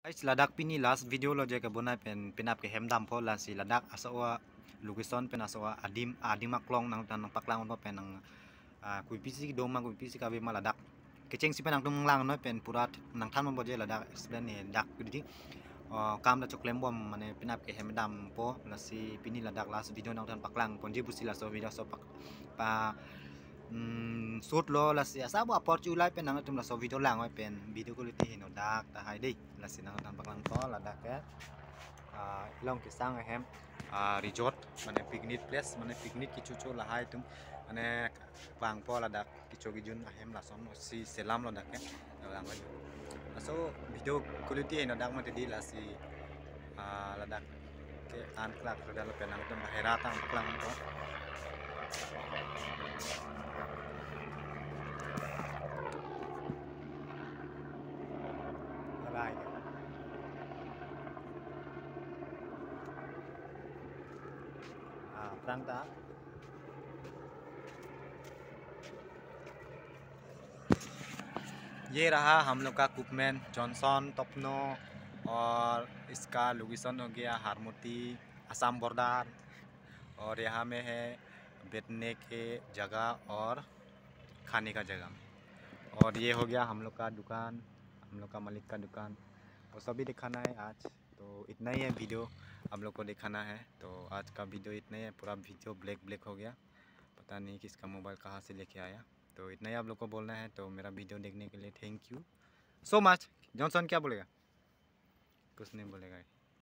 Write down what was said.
Guys, ladak pini last video lo je ke bonai pen ap ke hemdam pho la si ladak asawa lukisan pen asawa adim maklong nang tan paklang no pen nang kui pisi doma kui pisi ka be ma ladak keceng si pen nang tung lang no pen purat nang than mo je ladak explain ne dak gidi kam da choklem bom mane pen ap ke hemdam pho la si pini ladak last video nang tan paklang pon je busi la so video so pak pa sốt lo là sẽ sao bỏ portu lại bên năng trong là số video lang pen video quality nó dark ta hay đi là sẽ năng làm bằng to là dark cái long cái sang em resort mana picnic place mana picnic kicu là hai tum mana vàng po là dark kicu gijun em là son si selam lo dark cái làm vậy số video quality nó dark mà đi là si là dark cái an clark rồi là pen năng trong bahera tang paklang to lại răng tá ये रहा हम लोग का Cookman Johnson Topno और इसका location हो गया हारमोती Assam border और यहाँ में है बैठने के जगह और खाने का जगह और ये हो गया हम लोग का दुकान हम लोग का मालिक का दुकान वो सभी दिखाना है आज तो इतना ही है वीडियो आप लोग को दिखाना है तो आज का वीडियो इतना ही है पूरा वीडियो ब्लैक हो गया पता नहीं किसका मोबाइल कहाँ से लेके आया तो इतना ही आप लोग को बोलना है तो मेरा वीडियो देखने के लिए thank you so much Johnson क्या बोलेगा कुछ नहीं बोलेगा।